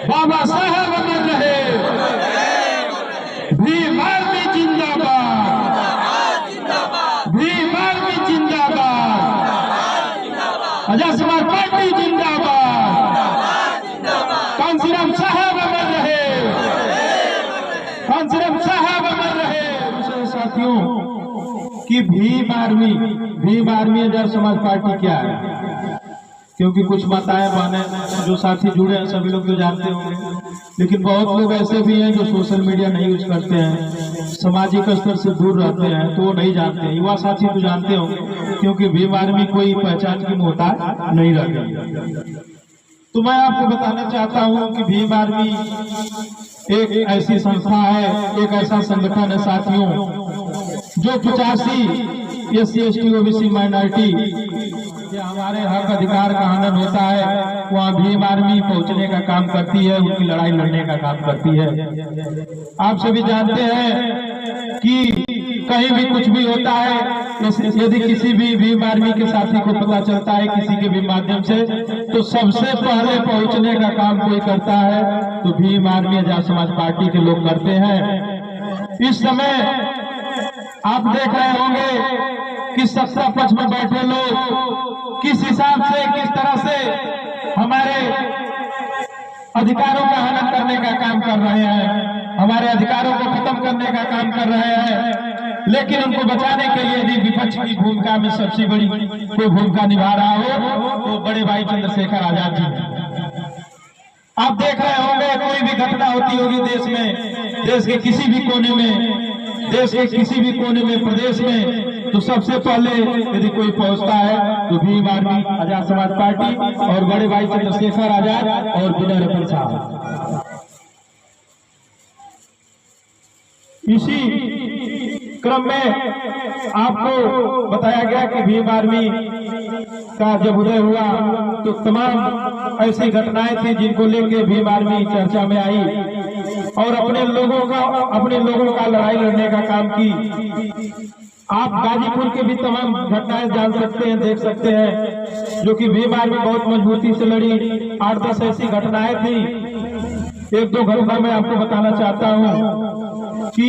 बाबा साहब अमर रहे, भीम आर्मी जिंदाबाद, भीम आर्मी जिंदाबाद, आजाद समाज पार्टी जिंदाबाद, कांसीराम साहब अमर रहे, कांसीराम साहब अमर रहे। साथियों कि भीम आर्मी आजाद समाज पार्टी क्या है, क्योंकि कुछ माताएं बहनें जो साथी जुड़े हैं सभी लोग तो जानते होंगे, लेकिन बहुत लोग ऐसे भी हैं जो सोशल मीडिया नहीं यूज करते हैं, सामाजिक स्तर से दूर रहते हैं, तो वो नहीं जानते हैं। युवा साथी तो जानते होंगे, क्योंकि भीम आर्मी कोई पहचान की मोहताज नहीं रहती। तो मैं आपको बताना चाहता हूं कि भीम आर्मी एक ऐसी संस्था है, एक ऐसा संगठन है साथियों, जो 85 SC ST OBC माइनॉरिटी हमारे हक अधिकार का हनन होता है, वहाँ भीम आर्मी पहुंचने का काम करती है, उनकी लड़ाई लड़ने का काम करती है। आप सभी जानते हैं कि कहीं भी कुछ भी होता है, यदि किसी भी भीम आर्मी के साथी को पता चलता है किसी के भी माध्यम से, तो सबसे पहले पहुंचने का काम कोई करता है तो भीम आर्मी आजाद समाज पार्टी के लोग करते हैं। इस समय आप देख रहे होंगे कि सत्ता पक्ष में बैठे लोग किस हिसाब से, किस तरह से हमारे अधिकारों का हनन करने का काम कर रहे हैं, हमारे अधिकारों को खत्म करने का काम कर रहे हैं। लेकिन उनको बचाने के लिए यदि विपक्ष की भूमिका में सबसे बड़ी कोई भूमिका निभा रहा हो तो बड़े भाई चंद्रशेखर आजाद जी। आप देख रहे होंगे कोई भी घटना होती होगी देश में, देश के किसी भी कोने में, देश के किसी भी कोने में, प्रदेश में, तो सबसे पहले यदि कोई पहुंचता है तो भीम आर्मी आजाद समाज पार्टी और बड़े भाई चंद्रशेखर आजाद और विनय रतन साहब। इसी क्रम में आपको बताया गया कि भीम आर्मी का जब उदय हुआ तो तमाम ऐसी घटनाएं थी जिनको लेके भीम आर्मी चर्चा में आई और अपने लोगों का लड़ाई लड़ने का काम की। आप गाजीपुर के भी तमाम घटनाएं जान सकते हैं, देख सकते हैं, जो कि भीम आर्मी बहुत मजबूती से लड़ी। 8-10 ऐसी घटनाएं थी। एक दो घटना मैं आपको बताना चाहता हूं कि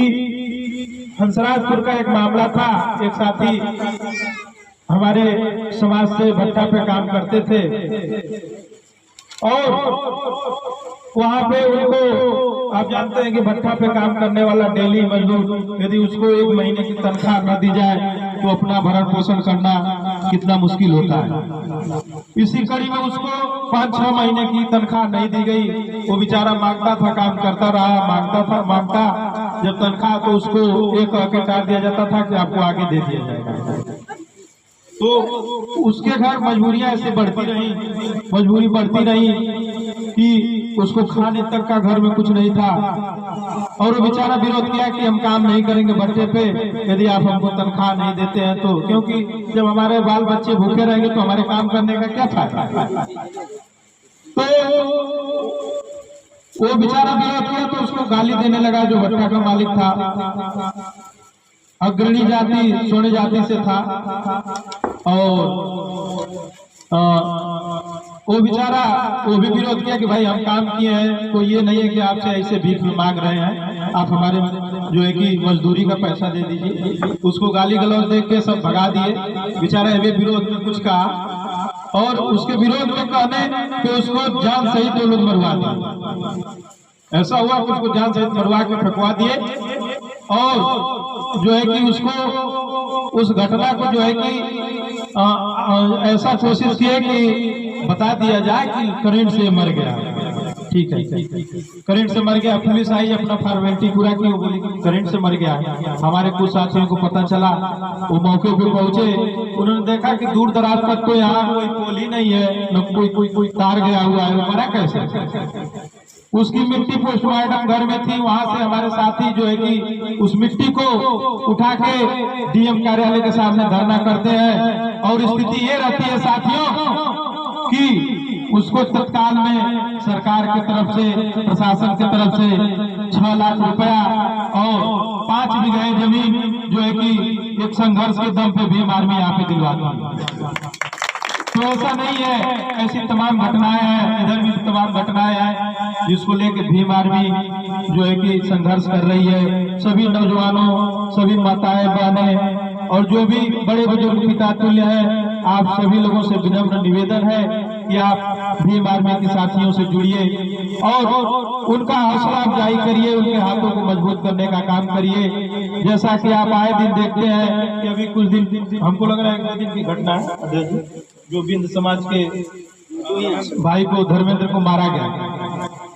हंसराजपुर का एक मामला था। एक साथी हमारे समाज से भट्टा पे काम करते थे और वहां पे उनको, आप जानते हैं कि भट्टा पे काम करने वाला डेली मजदूर यदि उसको 1 महीने की तनख्वाह न दी जाए तो अपना भरण पोषण करना कितना मुश्किल होता है। इसी कड़ी में उसको 5-6 महीने की तनख्वाह नहीं दी गई। वो बेचारा मांगता था, काम करता रहा, मांगता जब तनख्वाह तो उसको एक कह टाल दिया जाता था कि आपको आगे दे दिया जाएगा। तो उसके घर मजबूरियां ऐसे बढ़ती रही कि उसको खाने तक का घर में कुछ नहीं था और वो बेचारा विरोध किया कि हम काम नहीं करेंगे भट्टे पे यदि आप हमको तनख्वाह नहीं देते हैं तो, क्योंकि जब हमारे बाल बच्चे भूखे रहेंगे तो हमारे काम करने का क्या फायदा। तो वो बेचारा विरोध किया तो उसको गाली देने लगा जो भट्टा का मालिक था। अग्रणी जाति सोने जाति से था और वो बेचारा वो भी विरोध किया कि भाई हम काम किए हैं, तो ये नहीं है कि आपसे ऐसे भीख मांग रहे हैं, आप हमारे जो है कि मजदूरी का पैसा दे दीजिए। उसको गाली गलौज देख के सब भगा दिए। बेचारा ये विरोध में कुछ कहा और उसके विरोध में कहने पे उसको जान सहित वो लोग मरवा दिए। ऐसा हुआ कि उसको जान सहित मरवा के फेंकवा दिए और जो है कि उसको उस घटना को जो है कि ऐसा कोशिश की है कि बता दिया जाए कि करंट से मर गया। ठीक है, करंट से मर गया। पुलिस आई, अपना फॉर्मेलिटी पूरा की, वो बोली कि करंट से मर गया। हमारे कुछ साथियों को पता चला, वो मौके पे पहुंचे, उन्होंने देखा कि दूर दराज तक तो यहाँ कोई पोल ही नहीं है, न कोई तार गया हुआ है, मरा कैसे। उसकी मिट्टी पोस्टमार्टम घर में थी, वहां से हमारे साथी जो है कि उस मिट्टी को उठा के DM कार्यालय के सामने धरना करते हैं और स्थिति ये रहती है साथियों कि उसको तत्काल में सरकार की तरफ से, प्रशासन की तरफ से 6 लाख रुपया और 5 बीघा जमीन जो है कि एक संघर्ष के दम पे भीम आर्मी यहाँ पे दिलवा दी। तो ऐसा नहीं है, ऐसी तमाम घटनाएं हैं, इधर भी तमाम घटनाएं हैं जिसको लेके भीम आर्मी जो है कि संघर्ष कर रही है। सभी नौजवानों, सभी माताएं, बहनें और जो भी बड़े बुजुर्ग पिता तुल्य हैं, आप सभी लोगों से विनम्र निवेदन है कि आप भीम आर्मी के साथियों से जुड़िए और उनका हौसला अफजाई करिए, उनके हाथों को मजबूत करने का काम करिए। जैसा कि आप आए दिन देखते हैं कि अभी कुछ दिन हमको लग रहा है 2 दिन की घटना है जो बिंद समाज के भाई को, धर्मेंद्र को मारा गया।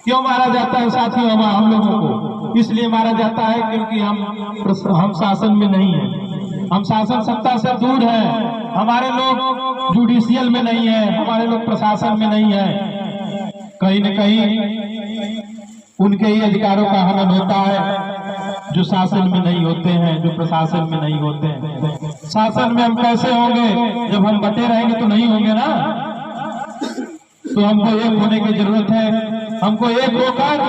क्यों मारा जाता है साथियों? हम लोगों को इसलिए मारा जाता है क्योंकि हम शासन में नहीं है, हम शासन सत्ता से दूर है, हमारे लोग जुडिशियल में नहीं है, हमारे लोग प्रशासन में नहीं है। कहीं न कहीं उनके ही अधिकारों का हनन होता है जो शासन में नहीं होते हैं, जो प्रशासन में नहीं होते हैं। शासन में हम कैसे होंगे? जब हम बटे रहेंगे तो नहीं होंगे ना। तो हमको एक होने की जरूरत है, हमको एक होकर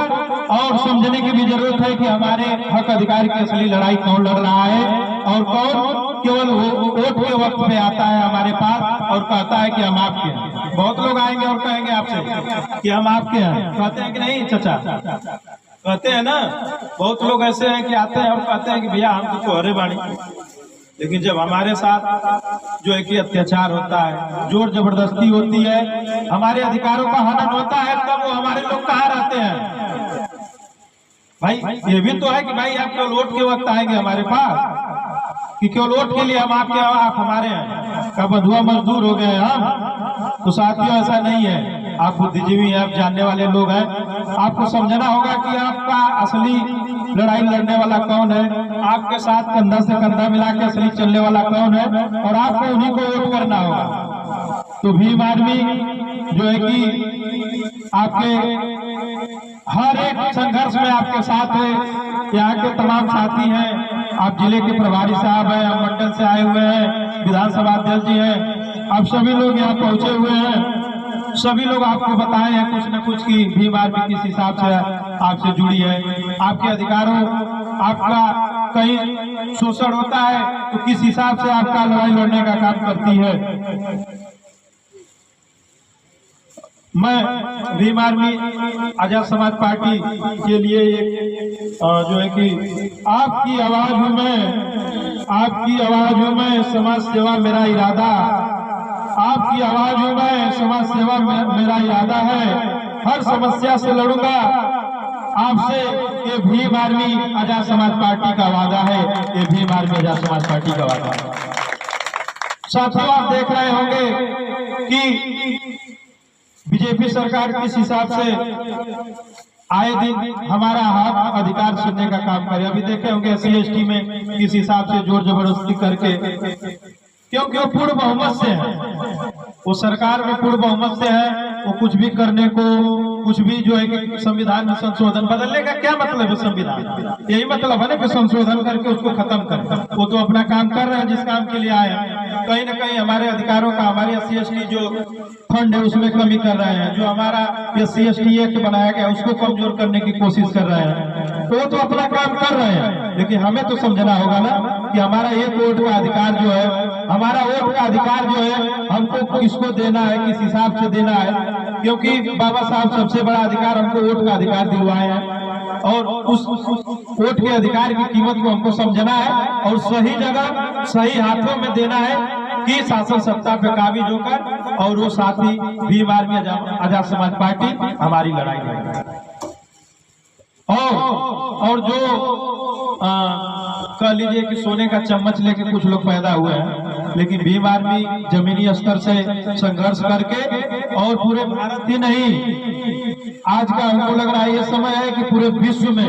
और समझने की भी जरूरत है कि हमारे हक अधिकार की असली लड़ाई कौन लड़ रहा है और कौन केवल वोट के वक्त पे आता है हमारे पास और कहता है कि हम आपके हैं। बहुत लोग आएंगे और कहेंगे आपसे कि हम आपके हैं, कहते हैं कि नहीं चाचा? कहते हैं ना। बहुत लोग ऐसे हैं कि आते हैं और कहते हैं कि भैया हम तो हरे बाणी, लेकिन जब हमारे साथ जो है कि अत्याचार होता है, जोर जबरदस्ती होती है, हमारे अधिकारों का हनन होता है, तब वो हमारे लोग कहाँ रहते हैं? भाई ये भी तो है कि भाई आप केवल वोट के वक्त आएंगे हमारे पास, कि केवल वोट के लिए हम आपके, आप हमारे हैं, का बंधुआ मजदूर हो गए हम? तो साथियों ऐसा नहीं है। आप बुद्धिजीवी हैं, आप जानने वाले लोग हैं, आपको समझना होगा कि आपका असली लड़ाई लड़ने वाला कौन है, आपके साथ कंधा से कंधा मिला के असली चलने वाला कौन है, और आपको उन्हीं को वोट करना होगा। तो भीम आर्मी जो है कि आपके हर एक संघर्ष में आपके साथ है। यहाँ के तमाम साथी हैं, आप जिले के प्रभारी साहब हैं, आप मंडल से आए हुए हैं, विधानसभा अध्यक्ष जी हैं, आप सभी लोग यहाँ पहुंचे हुए हैं। सभी लोग आपको बताए हैं कुछ न कुछ कि भीम आर्मी किस हिसाब से आपसे जुड़ी है, आपके अधिकारों, आपका कहीं शोषण होता है तो किस हिसाब से आपका लड़ाई लड़ने का काम करती है। मैं भीम आर्मी आजाद समाज पार्टी के लिए एक जो है कि आपकी आवाज हूं मैं, आपकी आवाज हूं मैं, समाज सेवा मेरा इरादा, आपकी आवाज हूं मैं, समाज सेवा मेरा इरादा है, हर समस्या से लड़ूंगा आपसे, ये भीम आर्मी आजाद समाज पार्टी का वादा है, ये भीम आर्मी आजाद समाज पार्टी का वादा है। साथियों आप देख रहे होंगे कि बीजेपी सरकार किस हिसाब से आए दिन हमारा हक अधिकार छीनने का काम करे। अभी देखे होंगे SC/ST में किस हिसाब से जोर जबरदस्ती करके, क्योंकि वो पूर्ण बहुमत से है, वो सरकार में पूर्ण बहुमत से है, वो कुछ भी करने को, कुछ भी जो है कि संविधान में संशोधन बदलने का क्या मतलब है? संविधान यही मतलब है ना कि संशोधन करके उसको खत्म कर। वो तो अपना काम कर रहे हैं जिस काम के लिए आए हैं। कहीं न कहीं हमारे अधिकारों का, हमारे SC/ST जो फंड है उसमें कमी कर रहे हैं, जो हमारा SC/ST एक्ट बनाया गया उसको कमजोर करने की कोशिश कर रहे हैं। तो वो तो अपना काम कर रहे हैं, लेकिन हमें तो समझना होगा ना कि हमारा एक वोट का अधिकार जो है, हमारा वोट का अधिकार जो है, हमको किसको देना है, किस हिसाब से देना है। क्योंकि बाबा साहब सबसे बड़ा अधिकार हमको वोट का अधिकार दिलवाए हैं, और उस वोट के अधिकार की कीमत को हमको समझना है और सही जगह सही हाथों में देना है कि शासन सत्ता पे काबिज होकर, और वो साथी भीम आर्मी आजाद समाज पार्टी हमारी लड़ाई लड़ेगी। और जो कह लीजिए कि सोने का चम्मच लेके कुछ लोग पैदा हुए हैं, लेकिन भीम आर्मी जमीनी स्तर से संघर्ष करके, और पूरे भारत ही नहीं, आज का हमको लग रहा है ये समय है कि पूरे विश्व में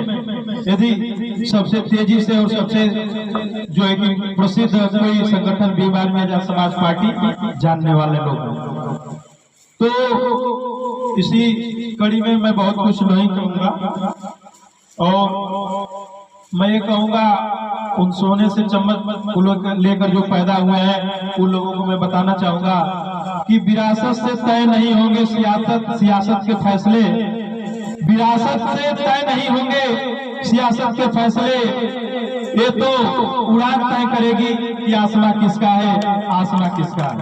यदि सबसे तेजी से और सबसे जो है कि प्रसिद्ध कोई संगठन भीम आर्मी आजाद समाज पार्टी जानने वाले लोग। तो इसी कड़ी में मैं बहुत कुछ नहीं कहूँगा, और मैं ये कहूँगा उन सोने से चम्मच लेकर जो पैदा हुए हैं उन लोगों को मैं बताना चाहूँगा कि विरासत से तय नहीं होंगे सियासत के फैसले, विरासत से तय नहीं होंगे सियासत के फैसले। ये तो उड़ान तय करेगी कि आसमां किसका है, आसमां किसका है।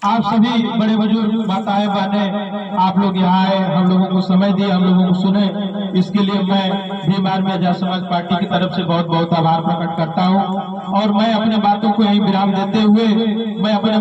आप सभी बड़े बुजुर्ग माताएं बहनें, आप लोग यहाँ आए, हम लोगों को समय दिए, हम लोगों को सुने, इसके लिए मैं भीम आर्मी आजाद समाज पार्टी की तरफ से बहुत बहुत आभार प्रकट करता हूँ। और मैं अपने बातों को यही विराम देते हुए मैं अपने